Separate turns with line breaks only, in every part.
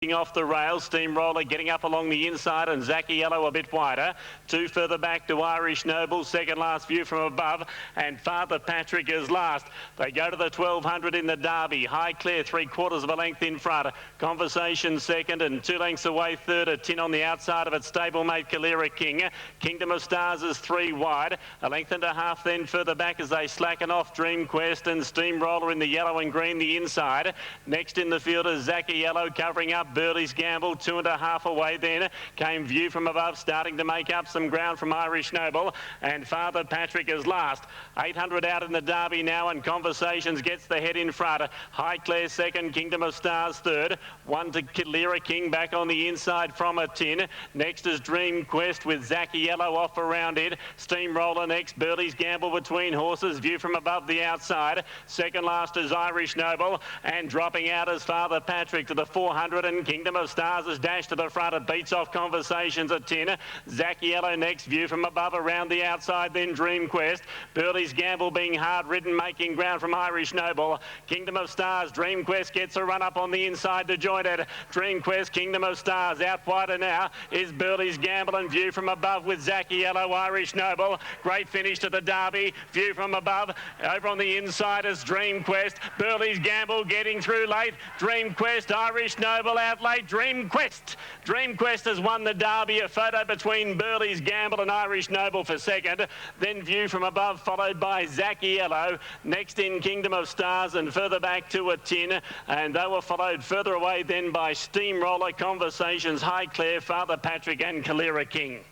Off the rail, Steamroller getting up along the inside and Zacchiello a bit wider. Two further back to Irish Noble, second last view from above, and Father Patrick is last. They go to the 1200 in the Derby. Highclere 3/4 of a length in front. Conversation second and 2 lengths away third. A tin on the outside of its stablemate Kalira King. Kingdom of Stars is 3 wide. A length and a half then further back as they slacken off Dream Quest and Steamroller in the yellow and green the inside. Next in the field is Zacchiello covering up Burley's Gamble, 2.5 away then. Came View from Above, starting to make up some ground from Irish Noble. And Father Patrick is last. 800 out in the Derby now, and Conversations gets the head in front. Highclere second, Kingdom of Stars third. One to Kalira King back on the inside from a tin. Next is Dream Quest with Zacchiello off around it. Steamroller next, Burley's Gamble between horses. View from Above the outside. Second last is Irish Noble. And dropping out is Father Patrick to the 400, and Kingdom of Stars is dashed to the front. It beats off Conversations at 10. Zacchiello next, View from Above around the outside, then Dream Quest. Burley's Gamble being hard ridden, making ground from Irish Noble. Kingdom of Stars, Dream Quest gets a run up on the inside to join it. Dream Quest, Kingdom of Stars. Out wider now is Burley's Gamble and View from Above with Zacchiello, Irish Noble. Great finish to the Derby. View from Above. Over on the inside is Dream Quest. Burley's Gamble getting through late. Dream Quest, Irish Noble out late. Dream Quest. Dream Quest has won the Derby. A photo between Burley's Gamble and Irish Noble for second. Then View from Above, followed by Zacchiello. Next in Kingdom of Stars, and further back to a tin. And they were followed further away then by Steamroller, Conversations, Highclere, Father Patrick and Kalira King.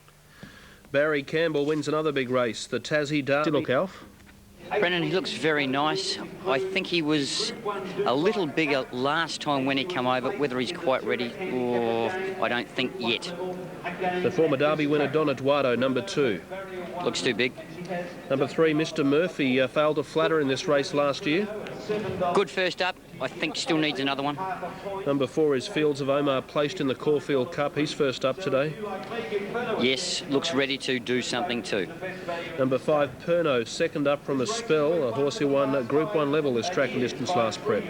Barry Campbell wins another big race, the Tassie Derby. Look, Alf.
Brendan, he looks very nice. I think he was a little bigger last time when he came over. Whether he's quite ready, or I don't think yet.
The former Derby winner, Don Eduardo, number 2.
Looks too big.
Number 3, Mr. Murphy, failed to flatter in this race last year.
Good first up. I think still needs another one.
Number 4 is Fields of Omar, placed in the Caulfield Cup. He's first up today.
Yes, looks ready to do something too.
Number 5, Perno, second up from a spell. A horse who won Group 1 level this track and distance last prep.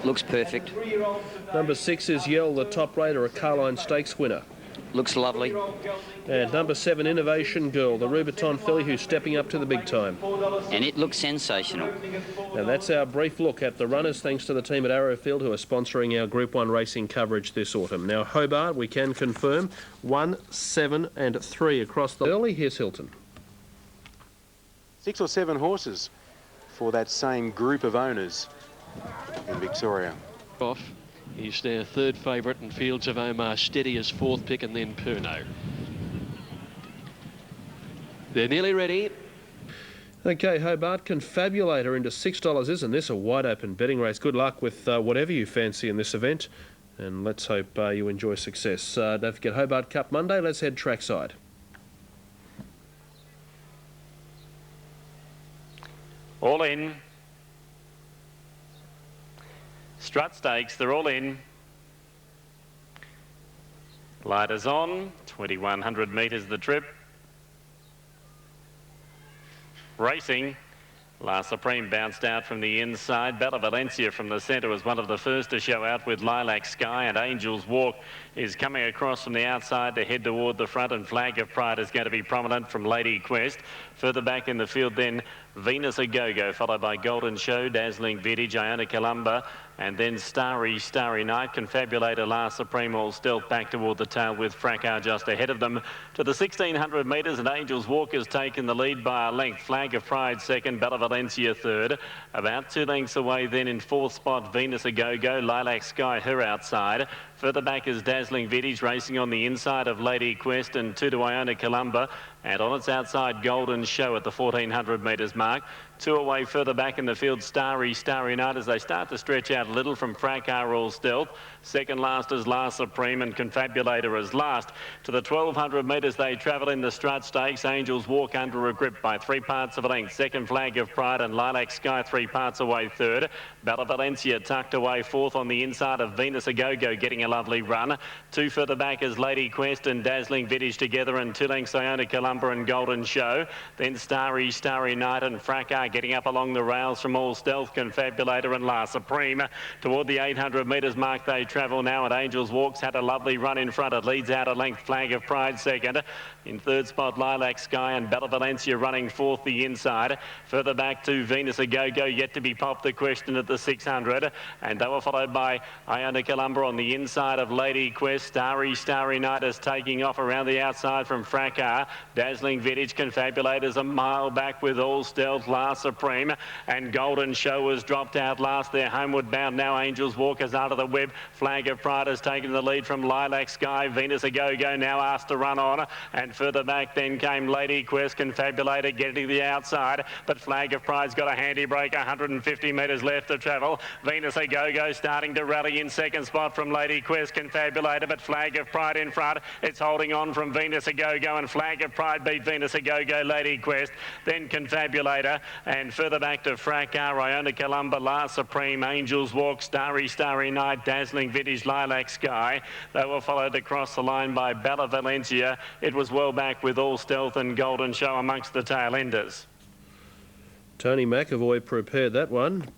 Looks perfect.
Number 6 is Yell, the top raider, a Carline Stakes winner.
Looks lovely.
And number 7, Innovation Girl, the Rubiton filly who's stepping up to the big time.
And it looks sensational.
And that's our brief look at the runners, thanks to the team at Arrowfield who are sponsoring our Group 1 racing coverage this autumn. Now, Hobart, we can confirm 1, 7 and 3 across the early. Here's Hilton.
6 or 7 horses for that same group of owners in Victoria.
Off. He's their third favourite, and Fields of Omar steady as fourth pick, and then Perno. They're nearly ready.
OK, Hobart, Confabulator into $6. Isn't this a wide open betting race? Good luck with whatever you fancy in this event, and let's hope you enjoy success. Don't forget Hobart Cup Monday. Let's head trackside.
All in. Strut Stakes, they're all in. Lighters on, 2100 metres the trip. Racing. La Supreme bounced out from the inside. Bella Valencia from the centre was one of the first to show out with Lilac Sky, and Angel's Walk is coming across from the outside to head toward the front, and Flag of Pride is going to be prominent from Lady Quest. Further back in the field then, Venus A Go-Go, followed by Golden Show, Dazzling Vintage, Iona Columba, and then Starry Night. Confabulator, La Supreme, all stealth back toward the tail with Fracas just ahead of them. To the 1600 metres, and Angel's Walk has taken the lead by a length. Flag of Pride second, Bella Valencia third. About 2 lengths away then in fourth spot, Venus A Go-Go, Lilac Sky, her outside. Further back is Dazzling Vintage racing on the inside of Lady Quest, and 2 to Iona Columba. And on its outside, Golden Show at the 1400 metres mark. 2 away further back in the field, Starry Night, as they start to stretch out a little from Fracas, all stealth. Second last is La Supreme, and Confabulator is last. To the 1200 metres they travel in the Strut Stakes. Angels Walk under a grip by 3 parts of a length. Second, Flag of Pride, and Lilac Sky 3 parts away third. Bella Valencia tucked away fourth on the inside of Venus A Go-Go, getting a lovely run. 2 further back is Lady Quest and Dazzling Vintage together, and 2 lengths Iona Columba and Golden Show. Then Starry Night and Fracas Car getting up along the rails from All Stealth, Confabulator and La Supreme. Toward the 800 metres mark they travel now, and Angels Walks had a lovely run in front. It leads out a length. Flag of Pride second. In third spot, Lilac Sky and Bella Valencia running fourth the inside. Further back to Venus A Go-Go, yet to be popped the question at the 600. And they were followed by Iona Columba on the inside of Lady Quest. Starry Night is taking off around the outside from Fracas. Dazzling Vintage, Confabulators a mile back with All Stealth, La Supreme. And Golden Show has dropped out last. They're homeward bound now. Angels Walkers out of the web. Flag of Pride has taken the lead from Lilac Sky. Venus A Go-Go now asked to run on. And further back then came Lady Quest, Confabulator getting to the outside. But Flag of Pride's got a handy break. 150 metres left to travel. Venus A Go-Go starting to rally in second spot from Lady Quest, Confabulator. But Flag of Pride in front. It's holding on from Venus A Go-Go. And Flag of Pride beat Venus A Go-Go, Lady Quest. Then Confabulator. And further back to Fracas, Iona Columba, La Supreme, Angels Walk, Starry Night, Dazzling Vintage, Lilac Sky. They were followed across the line by Bella Valencia. It was well back with All Stealth and Golden Show amongst the tail enders.
Tony McAvoy prepared that one.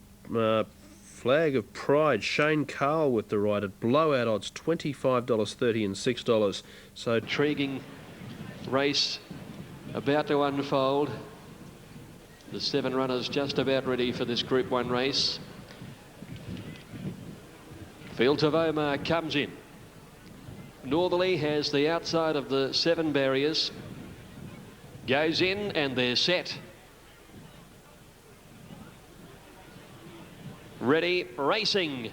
Flag of Pride, Shane Carl with the ride at blowout odds, $25.30 and $6. So
Intriguing race about to unfold. The 7 runners just about ready for this Group 1 race. Fields of Omar comes in. Northerly has the outside of the 7 barriers. Goes in and they're set. Ready, racing.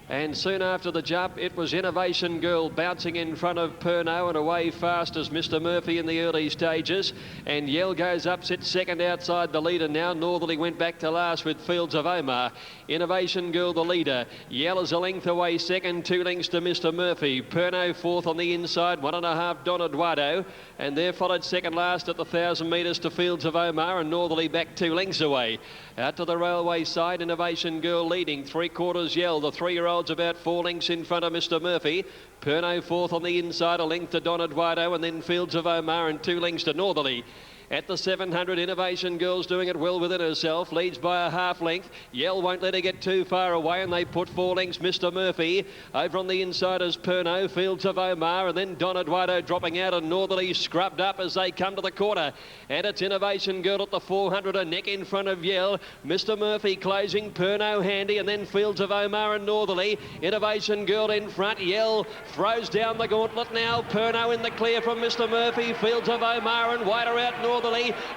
And soon after the jump, it was Innovation Girl bouncing in front of Pernod and away fast as Mr. Murphy in the early stages. And Yell goes up, sits second outside the leader now. Northerly went back to last with Fields of Omar. Innovation Girl the leader. Yell is a length away second, 2 lengths to Mr. Murphy. Pernod fourth on the inside, 1.5 Don Eduardo. And they're followed second last at the 1,000 metres to Fields of Omar, and Northerly back 2 lengths away. Out to the railway side, Innovation Girl leading, 3/4 Yell. The 3-year-old's about 4 lengths in front of Mr. Murphy. Pernod fourth on the inside, a length to Don Eduardo, and then Fields of Omar and 2 lengths to Northerly. At the 700, Innovation Girl's doing it well within herself, leads by a half length. Yell won't let her get too far away, and they put 4 lengths. Mr. Murphy over on the inside is Pernod, Fields of Omar, and then Don Eduardo dropping out, and Northerly scrubbed up as they come to the quarter. And it's Innovation Girl at the 400, a neck in front of Yell. Mr. Murphy closing, Pernod handy, and then Fields of Omar and Northerly. Innovation Girl in front. Yell throws down the gauntlet now. Pernod in the clear from Mr. Murphy. Fields of Omar and wider out Northerly.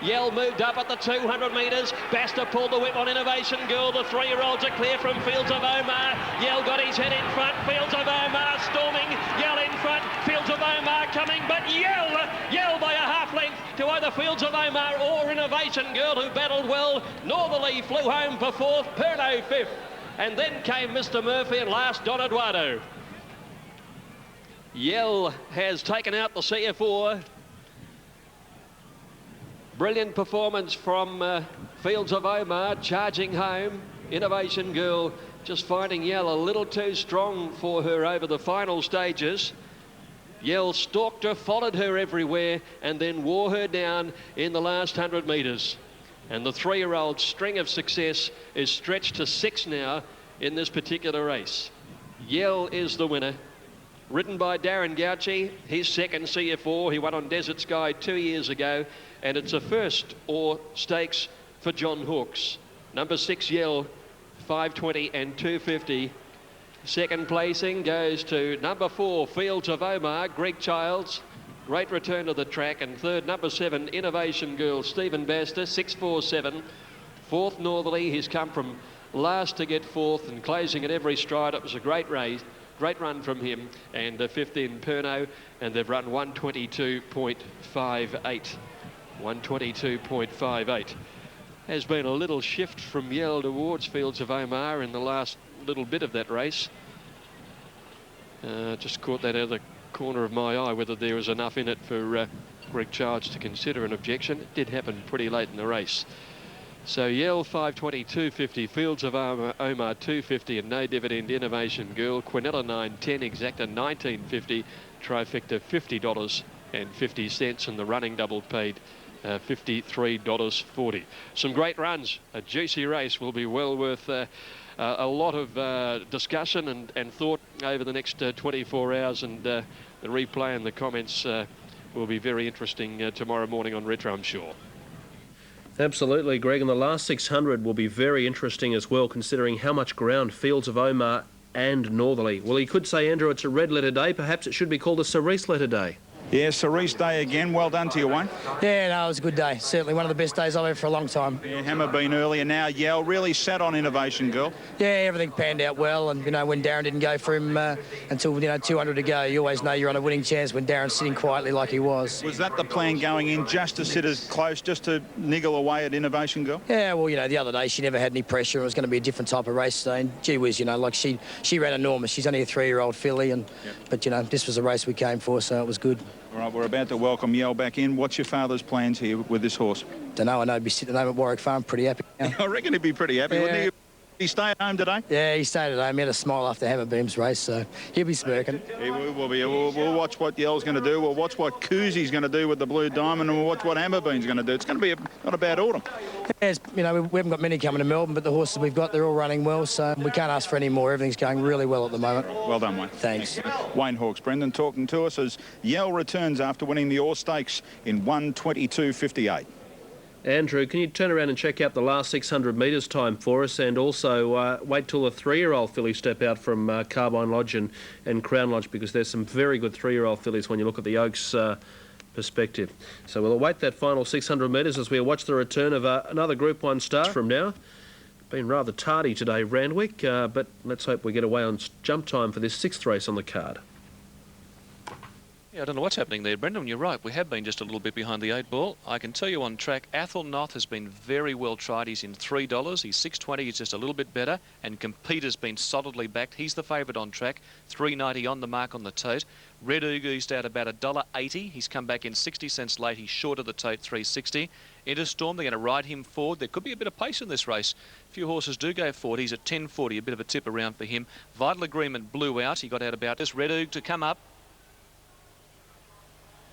Yell moved up at the 200 metres. Basta pulled the whip on Innovation Girl. The 3-year-olds are clear from Fields of Omar. Yell got his head in front. Fields of Omar storming. Yell in front. Fields of Omar coming, but Yell by a half length to either Fields of Omar or Innovation Girl, who battled well. Northerly flew home for fourth. Pernod fifth. And then came Mr. Murphy and last Don Eduardo. Yell has taken out the CF4. Brilliant performance from Fields of Omar, charging home. Innovation Girl just finding Yell a little too strong for her over the final stages. Yell stalked her, followed her everywhere, and then wore her down in the last 100 metres. And the 3-year-old string of success is stretched to 6 now in this particular race. Yell is the winner. Ridden by Darren Gauci, his second CF4. He won on Desert Sky 2 years ago, and it's a first or stakes for John Hawkes. Number 6 Yell, 520 and 250. Second placing goes to number 4 Fields of Omar, Greg Childs. Great return to the track. And third, number 7 Innovation Girl, Stephen Baster, 647. Fourth Northerly, he's come from last to get fourth and closing at every stride. It was a great race. Great run from him. And fifth in Pernod, and they've run 122.58. 122.58. Has been a little shift from Yell towards Fields of Omar in the last little bit of that race. Just caught that out of the corner of my eye, whether there was enough in it for Greg Childs to consider an objection. It did happen pretty late in the race. So Yell 520, 250, Fields of Omar 250, and No Dividend Innovation Girl, Quinella 910, Exacta 1950, Trifecta $50.50, and the running double paid $53.40. Some great runs. A juicy race will be well worth a lot of discussion and thought over the next 24 hours, and the replay and the comments will be very interesting tomorrow morning on Retro, I'm sure.
Absolutely, Greg, and the last 600 will be very interesting as well, considering how much ground Fields of Omar and Northerly. Well, you could say, Andrew, it's a red letter day. Perhaps it should be called a cerise letter day.
Yeah, cerise day again. Well done to you, Wayne.
Yeah, no, it was a good day. Certainly one of the best days I've had for a long time.
Yeah, Hammer been earlier. Now Yell really sat on Innovation Girl.
Yeah, everything panned out well, and, you know, when Darren didn't go for him until, 200 to go, you always know you're on a winning chance when Darren's sitting quietly like he was.
Was that the plan going in, just to sit as close, just to niggle away at Innovation Girl?
Yeah, well, the other day she never had any pressure. It was going to be a different type of race today, and gee whiz, like she ran enormous. She's only a 3-year-old filly, but, this was a race we came for, so it was good.
All right, we're about to welcome Yell back in. What's your father's plans here with this horse?
Don't know. I know he'd be sitting at home at Warwick Farm pretty happy.
I reckon he'd be pretty happy, wouldn't he? He stay at home today?
Yeah, he stayed at home. He had a smile after Hammerbeam's race, so he'll be smirking.
He will be. We'll watch what Yell's going to do. We'll watch what Koozy's going to do with the Blue Diamond, and we'll watch what Hammerbeam's going to do. It's going to be not a bad autumn.
Yeah, we haven't got many coming to Melbourne, but the horses we've got, they're all running well, so we can't ask for any more. Everything's going really well at the moment.
Well done, Wayne.
Thanks.
Wayne Hawkes, Brendan, talking to us as Yell returns after winning the Orr Stakes in 1:22.58.
Andrew, can you turn around and check out the last 600 metres time for us, and also wait till the 3-year-old fillies step out from Carbine Lodge and Crown Lodge, because there's some very good 3-year-old fillies when you look at the Oaks perspective. So we'll await that final 600 metres as we watch the return of another Group 1 star from now. Been rather tardy today, Randwick, but let's hope we get away on jump time for this 6th race on the card.
Yeah, I don't know what's happening there, Brendan. You're right. We have been just a little bit behind the 8 ball. I can tell you on track, Athol Noth has been very well tried. He's in $3. He's $6.20. He's just a little bit better. And Compete has been solidly backed. He's the favourite on track. $3.90 on the mark on the tote. Red Oogoosed out about $1.80. He's come back in 60 cents late. He's short of the tote, $3.60. Interstorm, they're going to ride him forward. There could be a bit of pace in this race. A few horses do go forward. He's at $10.40. A bit of a tip around for him. Vital Agreement blew out. He got out about this. Red Oog to come up.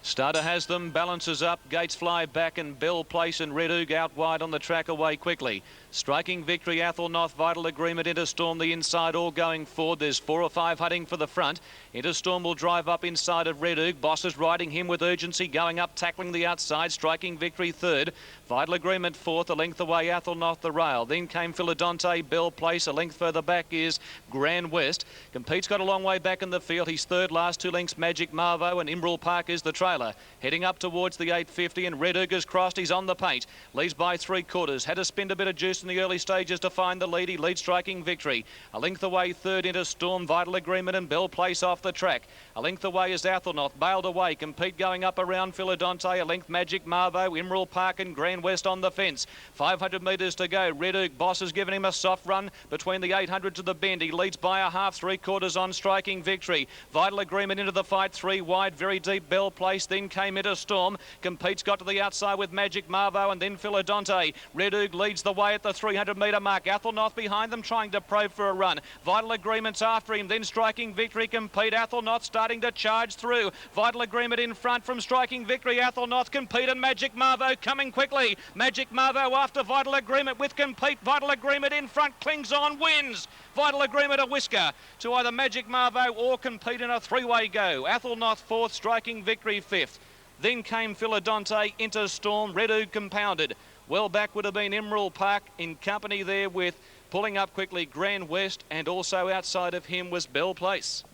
Starter has them, balances up, Gates fly back, and Bell Place and Red Oog out wide on the track away quickly. Striking Victory, Athol Noth, Vital Agreement, Interstorm the inside, all going forward. There's 4 or 5 hunting for the front. Interstorm will drive up inside of Red Oog. Boss is riding him with urgency, going up, tackling the outside. Striking Victory third. Vital Agreement fourth, a length away, Athol Noth the rail. Then came Philadonte, Bell Place. A length further back is Grand West. Compete's got a long way back in the field. He's third, last 2 lengths, Magic Marvo, and Imbrel Park is the trailer. Heading up towards the 850, and Red Oog has crossed. He's on the paint. Leads by 3/4. Had to spin a bit of juice in the early stages to find the lead. He leads Striking Victory. A length away third into Storm, Vital Agreement, and Bell Place off the track. A length away is Athol Noth, bailed away. Compete going up around Philadonte. A length Magic Marvo, Imbrel Park, and Grand West on the fence. 500 metres to go. Red Oog, Boss has given him a soft run between the 800 to the bend. He leads by a half, 3/4 on Striking Victory. Vital Agreement into the fight, 3 wide, very deep. Bell Place, then came into Storm. Compete's got to the outside with Magic Marvo, and then Philadonte. Red Oog leads the way at the 300 metre mark. Athol Noth behind them, trying to probe for a run. Vital Agreement's after him, then Striking Victory. Compete, Athol Noth starting to charge through. Vital Agreement in front from Striking Victory. Athol Noth, Compete, and Magic Marvo coming quickly. Magic Marvo after Vital Agreement with Compete. Vital Agreement in front, clings on, wins. Vital Agreement a whisker to either Magic Marvo or Compete in a 3-way go. Athol Noth fourth, Striking Victory fifth. Then came Philadonte, Interstorm, Red Oog compounded. Well back would have been Imbrel Park in company there with pulling up quickly Grand West, and also outside of him was Bell Place.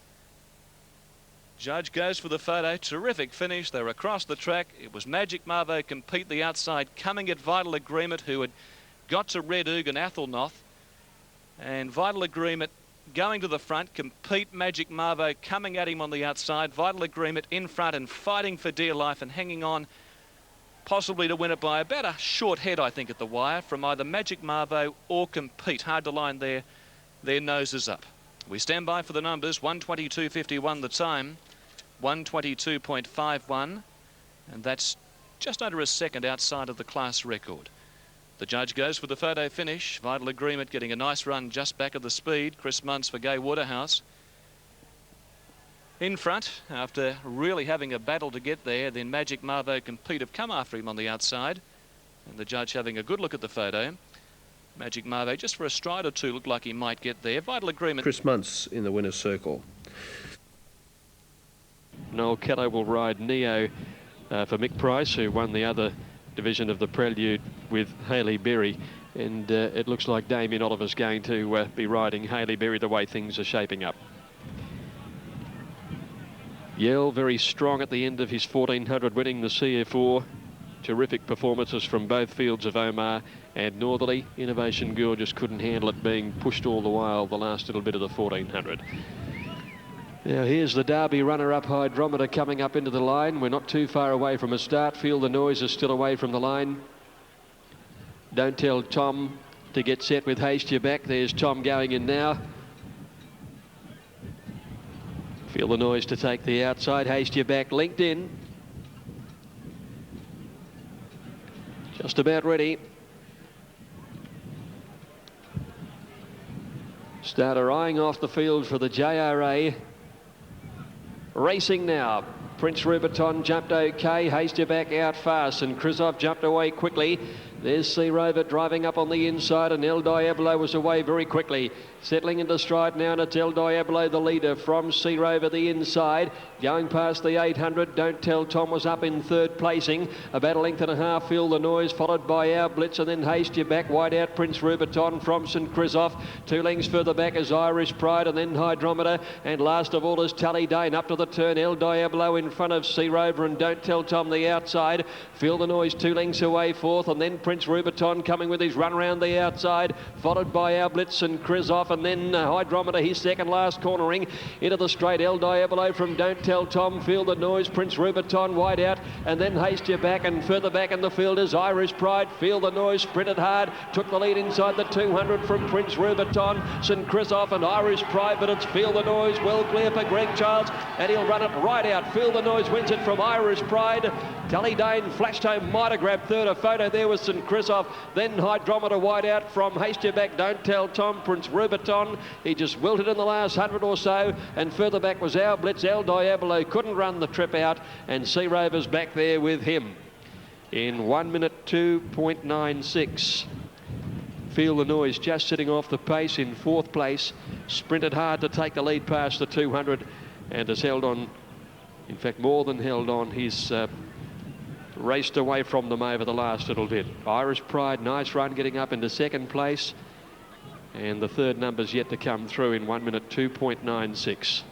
Judge goes for the photo. Terrific finish. They're across the track. It was Magic Marvo, Compete the outside, coming at Vital Agreement, who had got to Red Oog and Athol Noth. And Vital Agreement going to the front. Compete, Magic Marvo coming at him on the outside. Vital Agreement in front and fighting for dear life and hanging on, possibly to win it by about a short head, I think, at the wire from either Magic Marvo or Compete. Hard to line their noses up. We stand by for the numbers. 1:22.51 the time. 1:22.51, and that's just under a second outside of the class record. The judge goes for the photo finish. Vital Agreement getting a nice run just back of the speed. Chris Muntz for Gay Waterhouse. In front, after really having a battle to get there, then Magic Marvo Compete have come after him on the outside. And the judge having a good look at the photo. Magic Marvo, just for a stride or two, looked like he might get there. Vital Agreement.
Chris Muntz in the winner's circle.
Noel Caddo will ride Neo for Mick Price, who won the other division of the Prelude with Hailey Berry. And it looks like Damien Oliver's going to be riding Hailey Berry the way things are shaping up. Yell very strong at the end of his 1400, winning the CF4. Terrific performances from both fields of Omar and Northerly. Innovation Girl just couldn't handle it, being pushed all the while the last little bit of the 1400. Now here's the Derby runner-up Hydrometer coming up into the line. We're not too far away from a start. Feel the Noise is still away from the line. Don't Tell Tom to get set with Haste Your Back. There's Tom going in now. Feel the Noise to take the outside. Haste Your Back linked in. Just about ready. Starter eyeing off the field for the JRA. Racing now. Prince Rubiton jumped okay. Haste Your Back out fast, and Krizov jumped away quickly. There's Sea Rover driving up on the inside, and El Diablo was away very quickly. Settling into stride now, and it's El Diablo, the leader, from Sea Rover the inside. Going past the 800, Don't Tell Tom was up in third placing. About a length and a half, Feel the Noise, followed by Our Blitz, and then Haste Your Back. Wide out, Prince Rubiton from St. Krizov. 2 lengths further back is Irish Pride, and then Hydrometer. And last of all is Tally Dane up to the turn. El Diablo in front of Sea Rover, and Don't Tell Tom the outside. Feel the Noise 2 lengths away fourth, and then Prince Rubiton coming with his run round the outside, followed by Our Blitz and Krizov, and then Hydrometer, his second last cornering into the straight. El Diablo from Don't Tell Tom, Feel the Noise, Prince Rubiton wide out, and then Haste Your Back, and further back in the field is Irish Pride. Feel the Noise sprinted hard, took the lead inside the 200 from Prince Rubiton, St. Krizov and Irish Pride, but it's Feel the Noise well clear for Greg Childs, and he'll run it right out. Feel the Noise wins it from Irish Pride. Tally Dane flashed home, might have grabbed third. A photo there was St. Krizov, then Hydrometer wide out from Haste Your Back, Don't Tell Tom, Prince Rubiton. He just wilted in the last 100 or so, and further back was Our Blitz. El Diablo couldn't run the trip out, and Sea Rover's back there with him in 1 minute 2.96. Feel the Noise just sitting off the pace in fourth place, sprinted hard to take the lead past the 200, and has held on, in fact more than held on. He's raced away from them over the last little bit. Irish Pride, nice run getting up into second place, and the third number's yet to come through in 1 minute 2.96.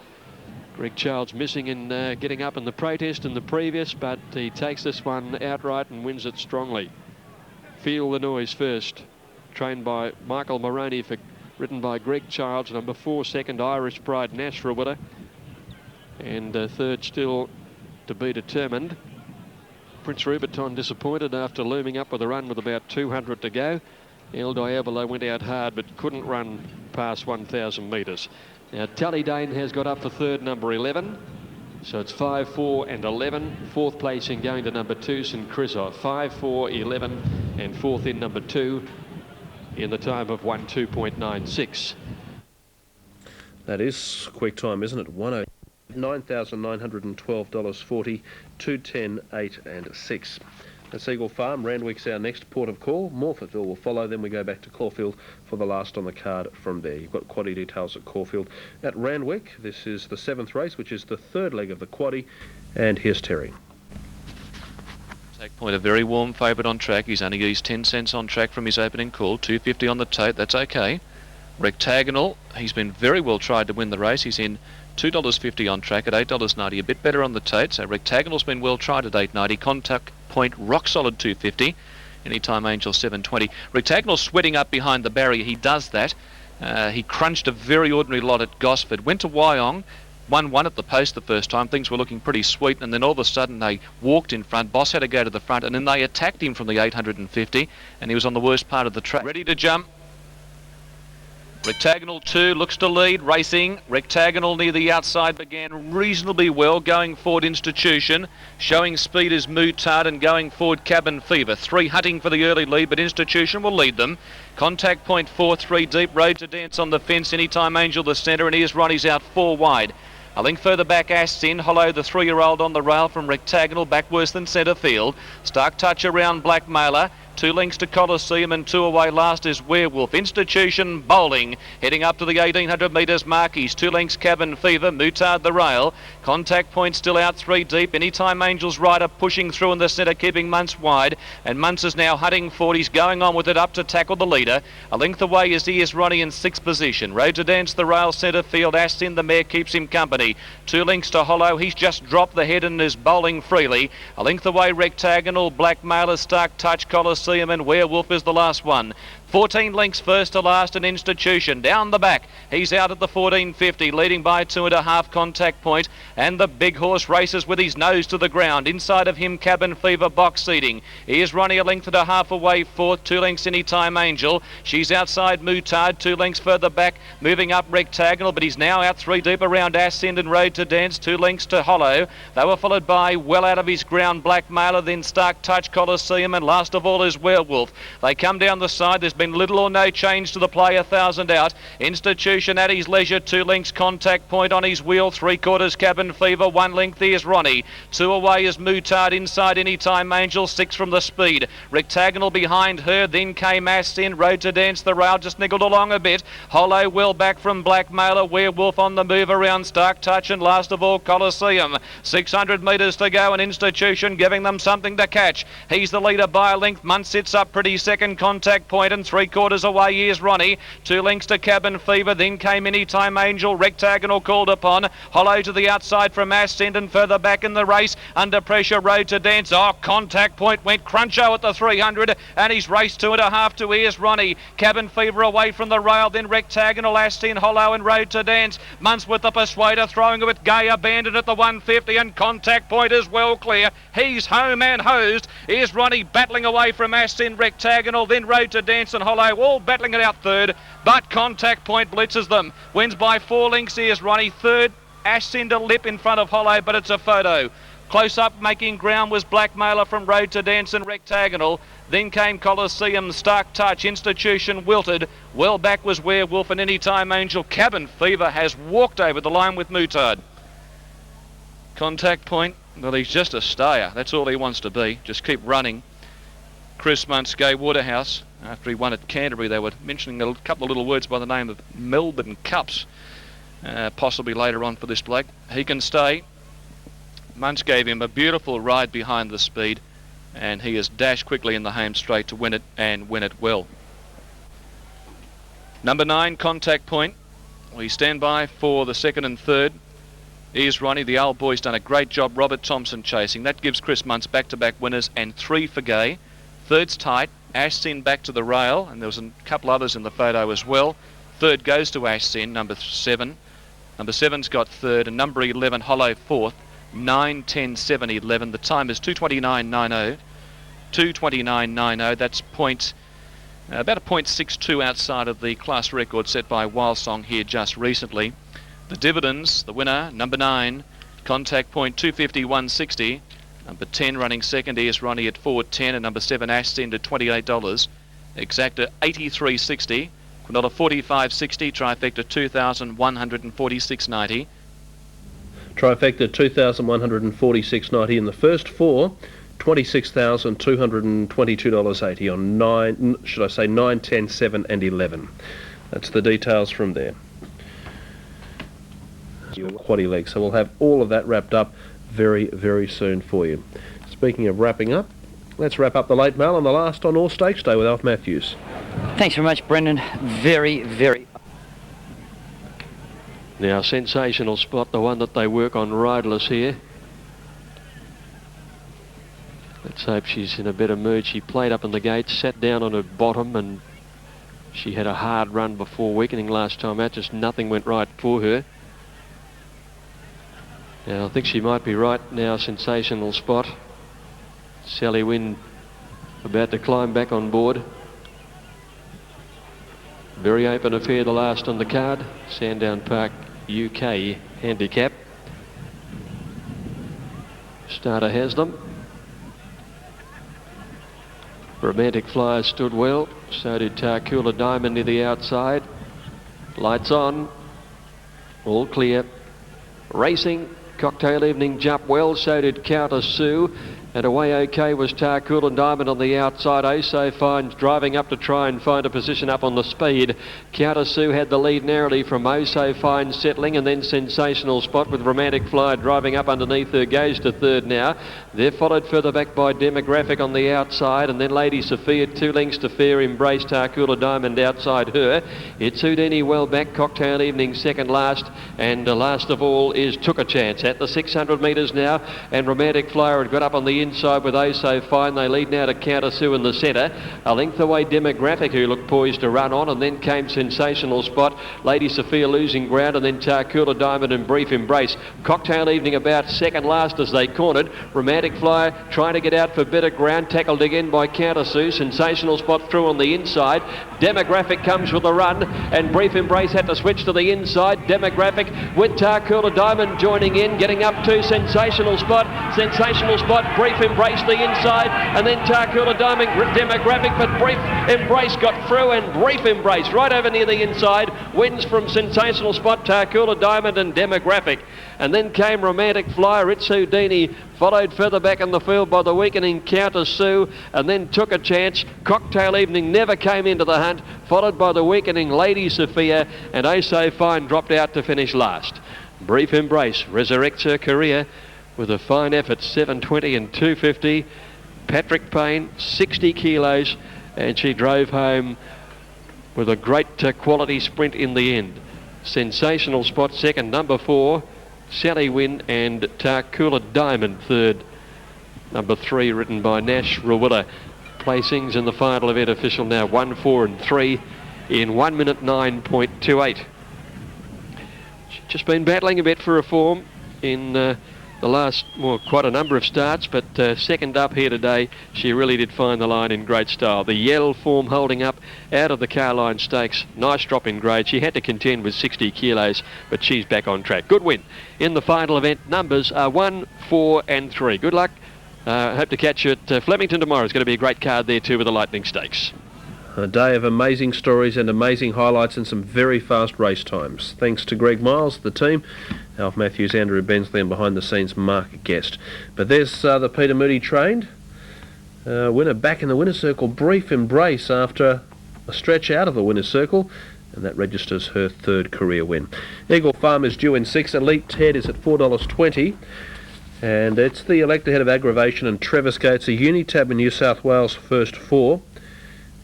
Greg Childs missing in getting up in the protest and the previous, but he takes this one outright and wins it strongly. Feel the Noise first, trained by Michael Moroney, ridden by Greg Childs. Number 4 second, Irish Pride, Nash Rubitter, and third still to be determined. Prince Rubiton disappointed after looming up with a run with about 200 to go. El Diablo went out hard but couldn't run past 1,000 metres. Now Tally Dane has got up for third, number 11. So it's 5, 4 and 11. Fourth place in going to number 2, St. Krizov. 5, 4, 11 and fourth in number 2 in the time of 1:2.96.
That is quick time, isn't it? $9,912.40, 2:10, 8 and 6. That's Eagle Farm. Randwick's our next port of call. Morphettville will follow. Then we go back to Caulfield for the last on the card from there. You've got quaddie details at Caulfield. At Randwick, this is the 7th race, which is the third leg of the quaddie. And here's Terry.
Take Point, a very warm favourite on track. He's only used 10 cents on track from his opening call. 250 on the tote. That's okay. Rectagonal, he's been very well tried to win the race. He's in $2.50 on track at $8.90, a bit better on the tote. So Rectagonal's been well tried at $8.90. Contact Point, rock solid $2.50. Anytime Angel $7.20. Rectagonal sweating up behind the barrier. He does that. He crunched a very ordinary lot at Gosford. Went to Wyong. 1-1 at the post the first time. Things were looking pretty sweet, and then all of a sudden they walked in front. Boss had to go to the front, and then they attacked him from the 850, and he was on the worst part of the track. Ready to jump. Rectagonal 2 looks to lead, racing. Rectagonal near the outside began reasonably well. Going forward, Institution. Showing speed is Mootard, and going forward, Cabin Fever. 3 hunting for the early lead, but Institution will lead them. Contact Point 4-3 deep. Road to Dance on the fence. Anytime Angel the centre, and here's Ronnie's out 4 wide. A length further back, Astin. Hollow, the 3-year-old on the rail from Rectagonal, back worse than centre field. Stark Touch around Blackmailer. 2 lengths to Colosseum and 2 away last is Werewolf. Institution bowling, heading up to the 1800 metres mark. He's 2 lengths Cabin Fever, Mutard the rail. Contact Point still out 3 deep. Anytime Angels Rider pushing through in the centre, keeping Muntz wide. And Muntz is now hunting forward. He's going on with it up to tackle the leader. A length away is He Is Ronnie in 6th position. Road to Dance the rail, centre field. Astin, the mare, keeps him company. 2 lengths to Hollow. He's just dropped the head and is bowling freely. A length away, Rectagonal, Blackmailer, Stark Touch, Colosseum and Werewolf is the last one. 14 lengths first to last, an Institution. Down the back, he's out at the 14.50, leading by 2.5 Contact Point, and the big horse races with his nose to the ground. Inside of him, Cabin Fever box seating. Here's Ronnie a length and a half away, 4th, 2 lengths Anytime Angel. She's outside Mutard, 2 lengths further back, moving up Rectagonal, but he's now out 3 deep around Ascend and Road to Dance, 2 lengths to Hollow. They were followed by well out of his ground Blackmailer, then Stark Touch, Colosseum, and last of all is Werewolf. They come down the side. There's been little or no change to the play, 1,000 out. Institution at his leisure, 2 lengths Contact Point on his wheel, 3/4 Cabin Fever, 1 length there's Ronnie. 2 away is Mutard, inside Anytime Angel, 6 from the speed. Rectagonal behind her, then came Astin, Road to Dance the rail, just niggled along a bit. Hollow well back from Blackmailer, Werewolf on the move around Stark Touch, and last of all Colosseum. 600 metres to go, and Institution giving them something to catch. He's the leader by a length. Muntz sits up pretty second, Contact Point, and 3/4 away. Here's Ronnie. 2 lengths to Cabin Fever, then came Anytime Angel. Rectagonal called upon. Hollow to the outside from Ascend, and further back in the race, under pressure, Road to Dance. Oh, Contact Point went Cruncho at the 300, and he's raced 2.5 to Here's Ronnie. Cabin Fever away from the rail, then Rectagonal, Astin, Hollow, and Road to Dance. Muntz with the Persuader, throwing it with Gay Abandoned at the 150, and Contact Point is well clear. He's home and hosed. Here's Ronnie battling away from Astin, Rectagonal, then Road to Dance and Hollow, all battling it out third, but Contact Point blitzes them. Wins by 4 lengths. Here's Ronnie third. Ascend a lip in front of Hollow, but it's a photo. Close up making ground was Blackmailer from Road to Dance and Rectagonal. Then came Colosseum, Stark Touch, Institution wilted. Well back was Werewolf and Anytime Angel. Cabin Fever has walked over the line with Mutard. Contact Point, well, he's just a stayer. That's all he wants to be. Just keep running. Chris Muntz, Gay Waterhouse, after he won at Canterbury, they were mentioning a couple of little words by the name of Melbourne Cups, possibly later on for this bloke. He can stay. Muntz gave him a beautiful ride behind the speed, and he has dashed quickly in the home straight to win it, and win it well. Number 9, Contact Point. We stand by for the 2nd and 3rd. Here's Ronnie. The old boy's done a great job. Robert Thompson chasing. That gives Chris Muntz back-to-back winners, and 3 for Gay. Third's tight. Astin back to the rail, and there was a couple others in the photo as well. 3rd goes to Astin, number 7. Number 7's got 3rd, and number 11, Hollow, 4th. 9, 10, 7, 11. The time is 2:29.90. 2:29.90. That's about a .62 outside of the class record set by Wild Song here just recently. The dividends, the winner, number 9, Contact Point, 250.160. Number 10 running second, here's Ronnie at 4.10, and number 7 Ascend at $28. Exacta 83.60, Quinella 45.60, Trifecta 2,146.90.
Trifecta 2,146.90 in the first 4, $26,222.80 on 9, should I say 9, 10, 7 and 11. That's the details from there. Quaddy leg, so we'll have all of that wrapped up very, very soon for you. Speaking of wrapping up, let's wrap up the late mail on the last on All Stakes Day with Alf Matthews.
Thanks very much, Brendan. Very, very...
Now, Sensational Spot, the one that they work on riderless here. Let's hope she's in a better mood. She played up in the gates, sat down on her bottom, and she had a hard run before weakening last time out. Just nothing went right for her. Now, I think she might be right now, Sensational Spot. Sally Wynn about to climb back on board. Very open affair, the last on the card. Sandown Park UK handicap. Starter has them. Romantic Flyer stood well. So did Tarcoola Diamond near the outside. Lights on. All clear. Racing, Cocktail Evening jumped well, so did Countess Sue. And away okay was Tarcool Diamond on the outside. Oh So Fine driving up to try and find a position up on the speed. Countess Sue had the lead narrowly from Oh So Fine settling, and then Sensational Spot with Romantic Flyer driving up underneath her, goes to third now. They're followed further back by Demographic on the outside, and then Lady Sophia 2 lengths to Fair Embrace, Tarcool Diamond outside her. It's Houdini well back, Cocktail Evening second last, and last of all is Took a Chance at the 600 metres now, and Romantic Flyer had got up on the inside with Oh So Fine. They lead now to Countess Sue in the centre. A length away Demographic, who looked poised to run on, and then came Sensational Spot. Lady Sophia losing ground, and then Tarcool Diamond and Brief Embrace. Cocktail Evening about second last as they cornered. Romantic Flyer trying to get out for better ground, tackled again by Countess Sue. Sensational Spot through on the inside. Demographic comes with a run, and Brief Embrace had to switch to the inside. Demographic with Tarcool Diamond joining in, getting up to Sensational Spot. Sensational Spot, Brief Embrace the inside, and then Tarcool Diamond, Demographic, but Brief Embrace got through, and Brief Embrace right over near the inside wins from Sensational Spot, Tarcool Diamond and Demographic. And then came Romantic Flyer. It's Houdini, followed further back in the field by the weakening Countess Sue, and then Took a Chance. Cocktail Evening never came into the hunt, followed by the weakening Lady Sophia, and Oh So Fine dropped out to finish last. Brief Embrace resurrects her career with a fine effort, 7:20 and 2:50. Patrick Payne, 60 kilos, and she drove home with a great quality sprint in the end. Sensational Spot second, number 4. Sally Wynn and Tarcool Diamond third. Number 3 written by Nash Rawilla. Placings in the final event official now 1, 4 and 3 in 1 minute 9.28. She's just been battling a bit for reform in the last, well, quite a number of starts, but second up here today, she really did find the line in great style. The Yell form holding up out of the Carline Stakes. Nice drop in grade. She had to contend with 60 kilos, but she's back on track. Good win. In the final event, numbers are 1, 4 and 3. Good luck. Hope to catch you at Flemington tomorrow. It's going to be a great card there too with the Lightning Stakes.
A day of amazing stories and amazing highlights and some very fast race times. Thanks to Greg Miles, the team, Alf Matthews, Andrew Bensley, and behind the scenes Mark Guest. But there's the Peter Moody trained winner back in the winner's circle, Brief Embrace, after a stretch out of the winner's circle, and that registers her third career win. Eagle Farm is due in 6. Elite Ted is at $4.20. And it's the Elector Head of Aggravation and Travis Gates, a Unitab in New South Wales first 4.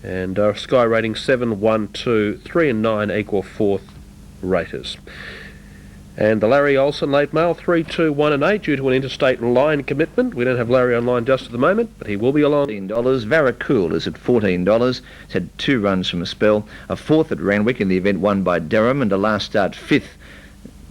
And Sky rating 7, 1, 2, 3 and 9 equal 4th raters. And the Larry Olsen late mail 3, 2, 1 and 8 due to an interstate line commitment. We don't have Larry online just at the moment, but he will be along.
$14. Varacool is at $14. It's had 2 runs from a spell. A 4th at Randwick in the event won by Durham, and a last start 5th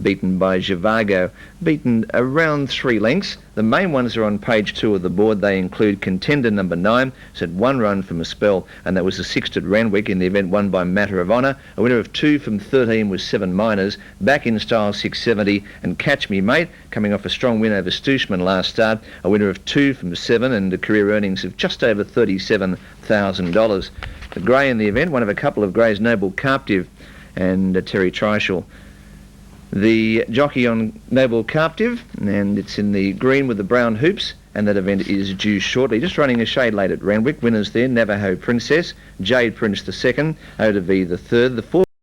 beaten by Zhivago, beaten around 3 lengths. The main ones are on page 2 of the board. They include contender number 9, it's had 1 run from a spell, and that was the 6th at Randwick in the event won by Matter of Honour. A winner of 2 from 13 was 7 Miners, back in style 670, and Catch Me Mate, coming off a strong win over Stooshman last start, a winner of 2 from 7 and a career earnings of just over $37,000. The grey in the event, one of a couple of greys, Noble Captive and Terry Treichel. The jockey on Noble Captive, and it's in the green with the brown hoops, and that event is due shortly. Just running a shade late at Randwick. Winners there, Navajo Princess, Jade Prince the second, Oda V the third, the fourth.